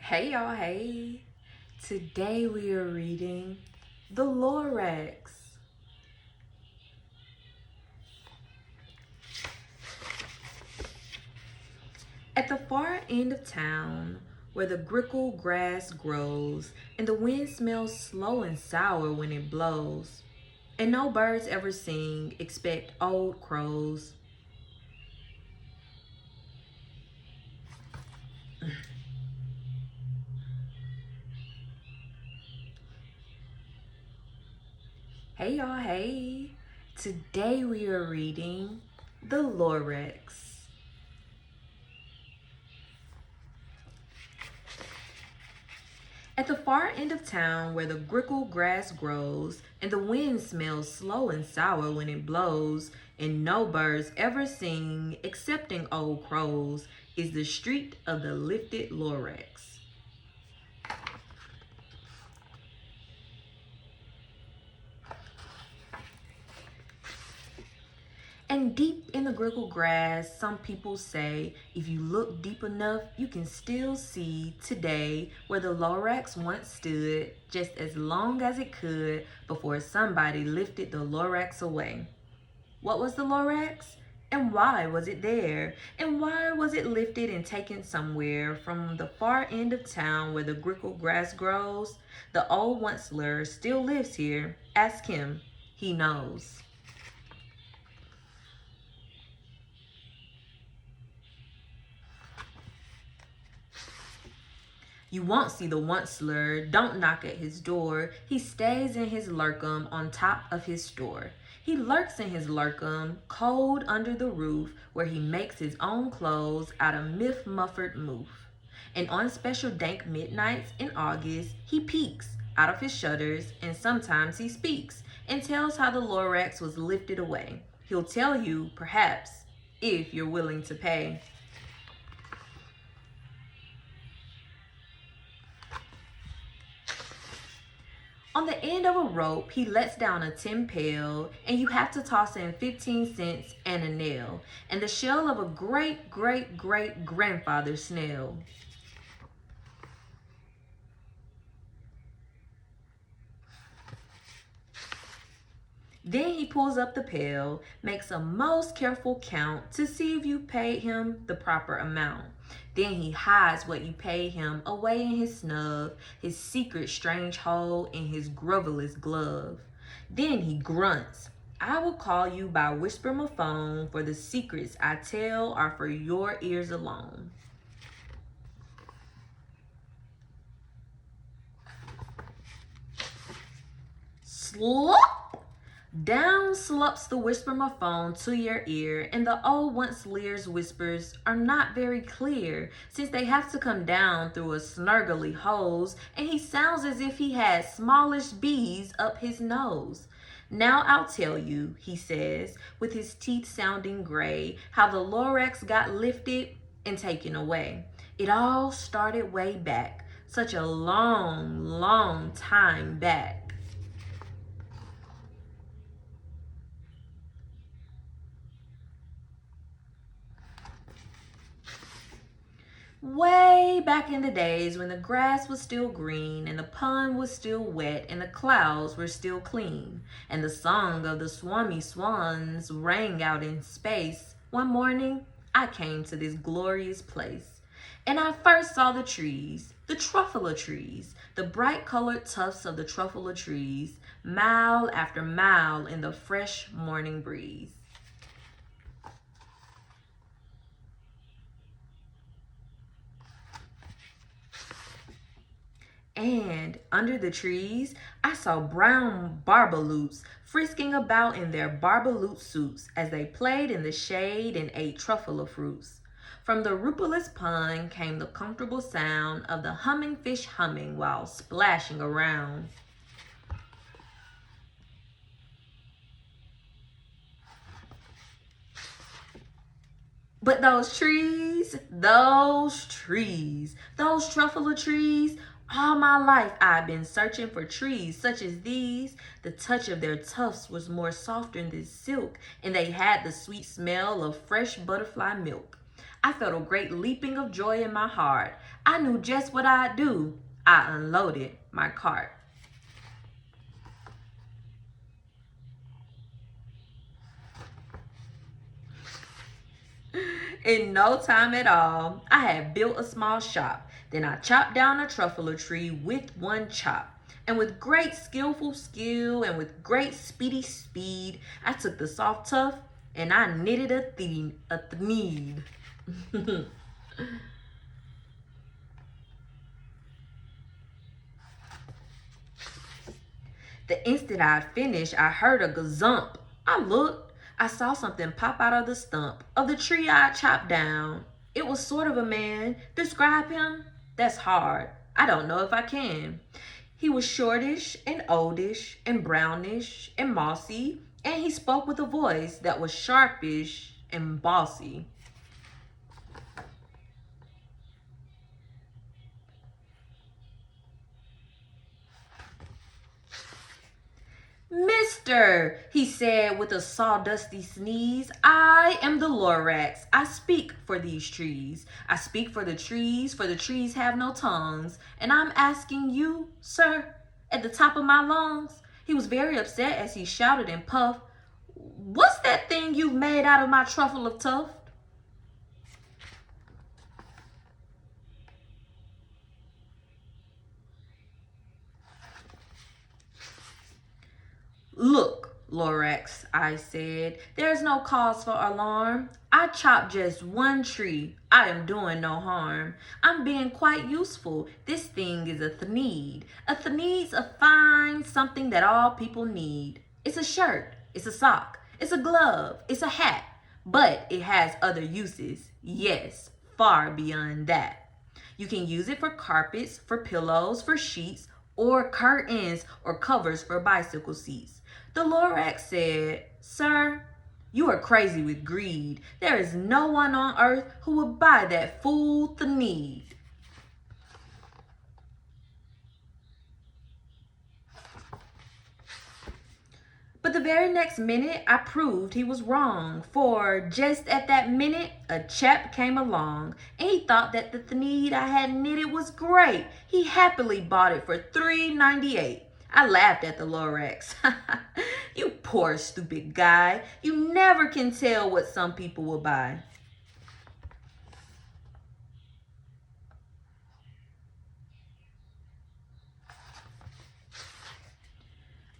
Hey y'all, hey. Today we are reading the Lorax. At the far end of town, where the grickle grass grows and the wind smells slow and sour when it blows, and no birds ever sing except old crows. Hey y'all, hey. Today we are reading the Lorax. At the far end of town where the grickle grass grows and the wind smells slow and sour when it blows and no birds ever sing excepting old crows is the street of the lifted Lorax. And deep in the grickle grass, some people say, if you look deep enough, you can still see today where the Lorax once stood, just as long as it could before somebody lifted the Lorax away. What was the Lorax? And why was it there? And why was it lifted and taken somewhere from the far end of town where the grickle grass grows? The old Once-ler still lives here. Ask him. He knows. You won't see the Once-ler, don't knock at his door. He stays in his lurkum on top of his store. He lurks in his lurkum, cold under the roof, where he makes his own clothes out of myth-muffered moof. And on special dank midnights in August, he peeks out of his shutters, and sometimes he speaks and tells how the Lorax was lifted away. He'll tell you, perhaps, if you're willing to pay. On the end of a rope, he lets down a tin pail, and you have to toss in 15 cents and a nail, and the shell of a great-great-great-grandfather snail. Then he pulls up the pail, makes a most careful count to see if you paid him the proper amount. Then he hides what you paid him away in his snub, his secret strange hole in his grovelous glove. Then he grunts, I will call you by whisper my phone, for the secrets I tell are for your ears alone. Slop! Down slops the whisper-my-phone to your ear, and the old Once-ler's whispers are not very clear, since they have to come down through a snurgly hose, and he sounds as if he had smallish bees up his nose. Now I'll tell you, he says, with his teeth sounding gray, how the Lorax got lifted and taken away. It all started way back, such a long, long time back. Way back in the days when the grass was still green and the pond was still wet and the clouds were still clean and the song of the swami swans rang out in space, one morning I came to this glorious place. And I first saw the trees, the truffula trees, the bright colored tufts of the truffula trees, mile after mile in the fresh morning breeze. And under the trees, I saw brown barbaloots frisking about in their barbaloot suits as they played in the shade and ate truffula fruits. From the rupulous pond came the comfortable sound of the humming fish humming while splashing around. But those trees, those truffula trees, all my life I've been searching for trees such as these. The touch of their tufts was more softer than silk, and they had the sweet smell of fresh butterfly milk. I felt a great leaping of joy in my heart. I knew just what I'd do. I unloaded my cart. In no time at all, I had built a small shop. Then I chopped down a truffle tree with one chop. And with great skillful skill and with great speedy speed, I took the soft tuft and I knitted a thneed. The instant I'd finished, I heard a gazump. I looked. I saw something pop out of the stump of the tree I chopped down. It was sort of a man. Describe him? That's hard. I don't know if I can. He was shortish and oldish and brownish and mossy, and he spoke with a voice that was sharpish and bossy. Mister, he said with a sawdusty sneeze, I am the Lorax. I speak for these trees. I speak for the trees have no tongues. And I'm asking you, sir, at the top of my lungs. He was very upset as he shouted and puffed, what's that thing you've made out of my truffle of tuft? Look, Lorax, I said, there's no cause for alarm. I chopped just one tree. I am doing no harm. I'm being quite useful. This thing is a thneed. A thneed's a fine something that all people need. It's a shirt. It's a sock. It's a glove. It's a hat. But it has other uses. Yes, far beyond that. You can use it for carpets, for pillows, for sheets, or curtains or covers for bicycle seats. The Lorax said, sir, you are crazy with greed. There is no one on earth who would buy that fool thneed. But the very next minute, I proved he was wrong, for just at that minute, a chap came along, and he thought that the thneed I had knitted was great. He happily bought it for $3.98. I laughed at the Lorax. You poor stupid guy. You never can tell what some people will buy.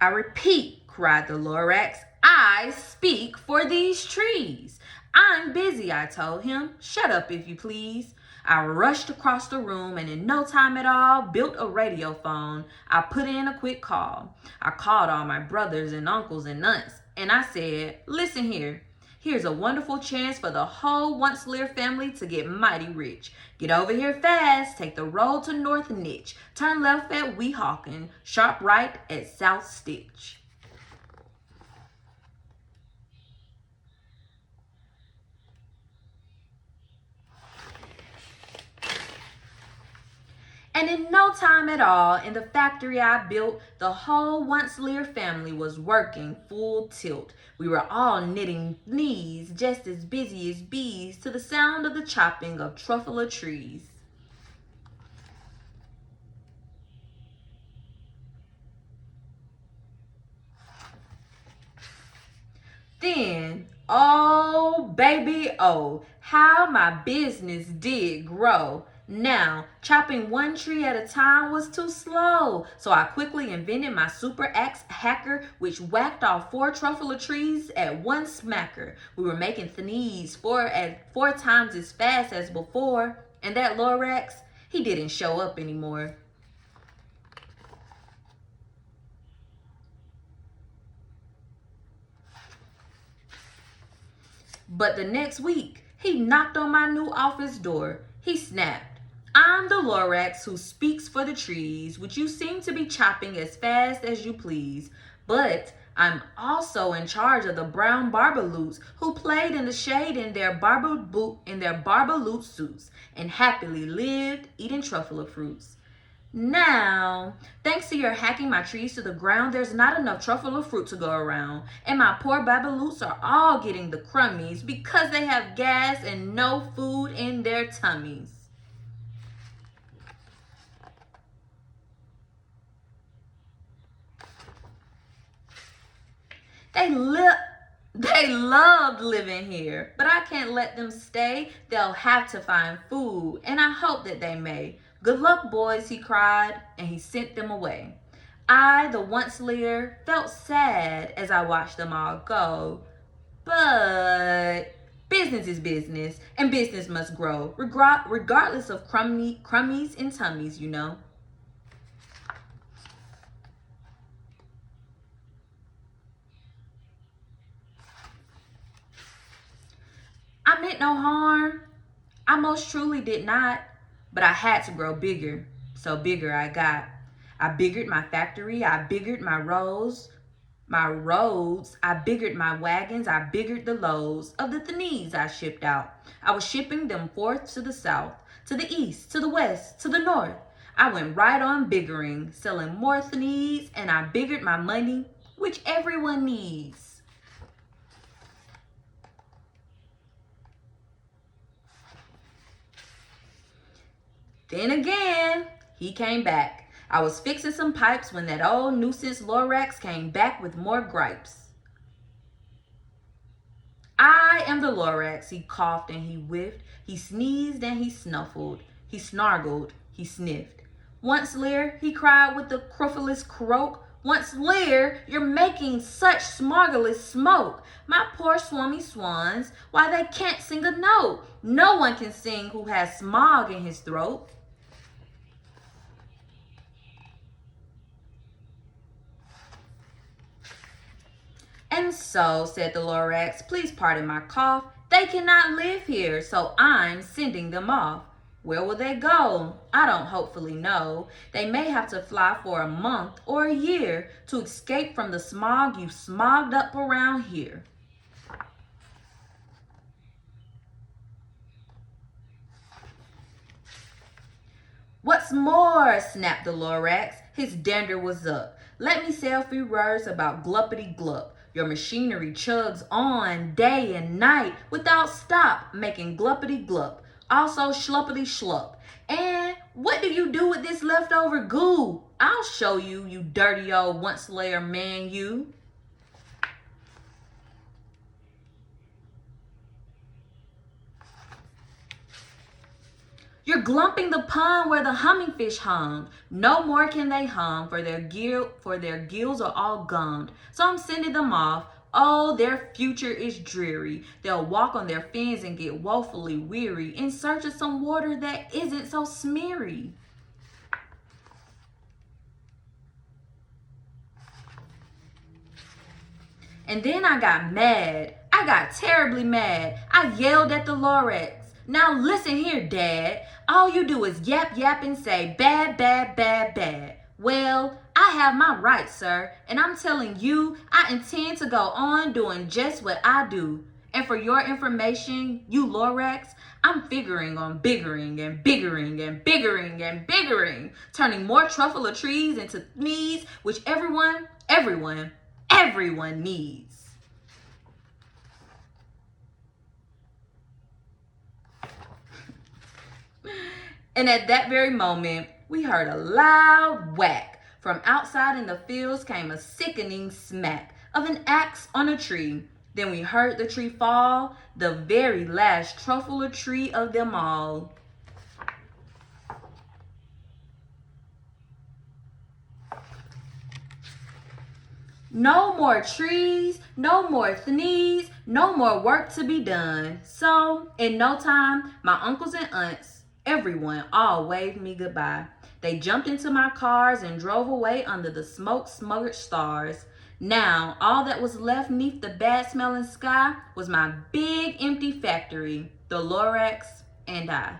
I repeat, cried the Lorax, I speak for these trees. I'm busy, I told him. Shut up, if you please. I rushed across the room and in no time at all built a radio phone. I put in a quick call. I called all my brothers and uncles and aunts and I said, listen here. Here's a wonderful chance for the whole Once-ler family to get mighty rich. Get over here fast. Take the road to North Nitch. Turn left at Weehawken. Sharp right at South Stitch. And in no time at all, in the factory I built, the whole Once-ler family was working full tilt. We were all knitting knees, just as busy as bees, to the sound of the chopping of truffle trees. Then, oh baby, oh, how my business did grow. Now, chopping one tree at a time was too slow, so I quickly invented my super axe hacker, which whacked off 4 truffle trees at one smacker. We were making thneeds 4 times as fast as before, and that Lorax, he didn't show up anymore. But the next week, he knocked on my new office door. He snapped, I'm the Lorax who speaks for the trees, which you seem to be chopping as fast as you please. But I'm also in charge of the brown barbaloots who played in the shade in their barbaloot suits and happily lived eating truffle fruits. Now, thanks to your hacking my trees to the ground, there's not enough truffle fruit to go around. And my poor babaloots are all getting the crummies because they have gas and no food in their tummies. They loved living here, but I can't let them stay. They'll have to find food, and I hope that they may. Good luck, boys, he cried, and he sent them away. I, the Once-ler, felt sad as I watched them all go. But business is business, and business must grow, regardless of crummies and tummies, you know. I meant no harm. I most truly did not, but I had to grow bigger, so bigger I got. I biggered my factory, I biggered my roads, I biggered my wagons, I biggered the loads of the thnees I shipped out. I was shipping them forth to the south, to the east, to the west, to the north. I went right on biggering, selling more thnees, and I biggered my money, which everyone needs. Then again, he came back. I was fixing some pipes when that old nuisance Lorax came back with more gripes. I am the Lorax, he coughed and he whiffed. He sneezed and he snuffled. He snargled, he sniffed. Once-ler, he cried with a cruffulous croak. Once-ler, you're making such smargelous smoke. My poor swummy swans, why they can't sing a note. No one can sing who has smog in his throat. And so, said the Lorax, please pardon my cough, they cannot live here, so I'm sending them off. Where will they go? I don't hopefully know. They may have to fly for a month or a year to escape from the smog you've smogged up around here. What's more, snapped the Lorax, his dander was up. Let me say a few words about gluppity glup. Your machinery chugs on day and night without stop, making gluppity glup. Also schluppity schlup. And what do you do with this leftover goo? I'll show you, you dirty old Once-ler man, you. You're glumping the pond where the humming fish hung. No more can they hum, for their gills are all gummed. So I'm sending them off. Oh, their future is dreary. They'll walk on their fins and get woefully weary in search of some water that isn't so smeary. And then I got mad. I got terribly mad. I yelled at the Lorax. Now listen here, Dad. All you do is yap, yap, and say bad, bad, bad, bad. Well, I have my rights, sir, and I'm telling you, I intend to go on doing just what I do. And for your information, you Lorax, I'm figuring on biggering and biggering and biggering and biggering, turning more truffle trees into needs, which everyone needs. And at that very moment, we heard a loud whack. From outside in the fields came a sickening smack of an axe on a tree. Then we heard the tree fall, the very last truffle tree of them all. No more trees, no more thnees, no more work to be done. So, in no time, my uncles and aunts, everyone, all waved me goodbye. They jumped into my cars and drove away under the smoke-smothered stars. Now, all that was left neath the bad-smelling sky was my big empty factory, the Lorax, and I.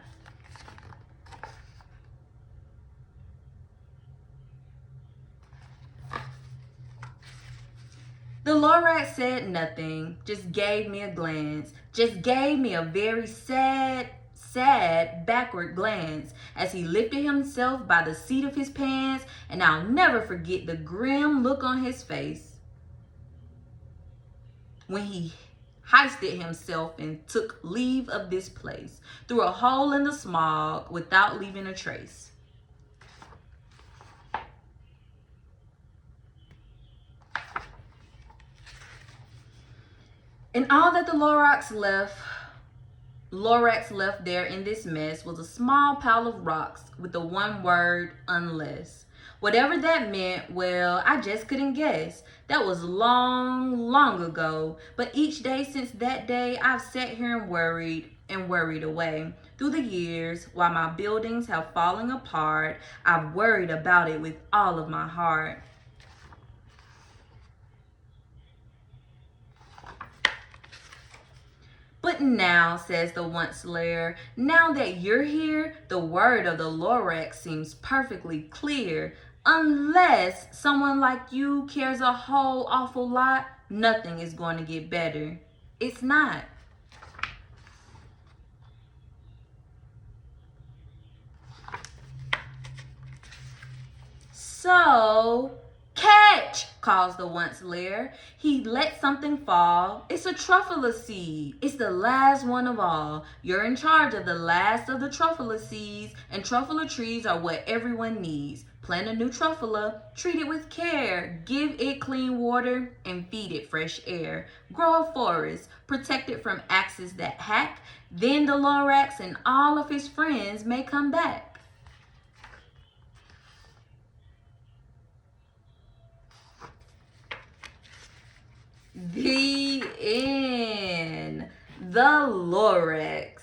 The Lorax said nothing, just gave me a glance, just gave me a very sad backward glance as he lifted himself by the seat of his pants, and I'll never forget the grim look on his face when he hoisted himself and took leave of this place through a hole in the smog without leaving a trace. And all that the Lorax left there in this mess was a small pile of rocks with the one word, unless. Whatever that meant, well, I just couldn't guess. That was long, long ago. But each day since that day, I've sat here and worried away. Through the years, while my buildings have fallen apart, I've worried about it with all of my heart. But now, says the Once-ler, now that you're here, the word of the Lorax seems perfectly clear. Unless someone like you cares a whole awful lot, nothing is going to get better. It's not. So, catch, calls the Once-ler. He let something fall. It's a truffula seed. It's the last one of all. You're in charge of the last of the truffula seeds, and truffula trees are what everyone needs. Plant a new truffula, treat it with care, give it clean water, and feed it fresh air. Grow a forest, protect it from axes that hack. Then the Lorax and all of his friends may come back. The end. The Lorax.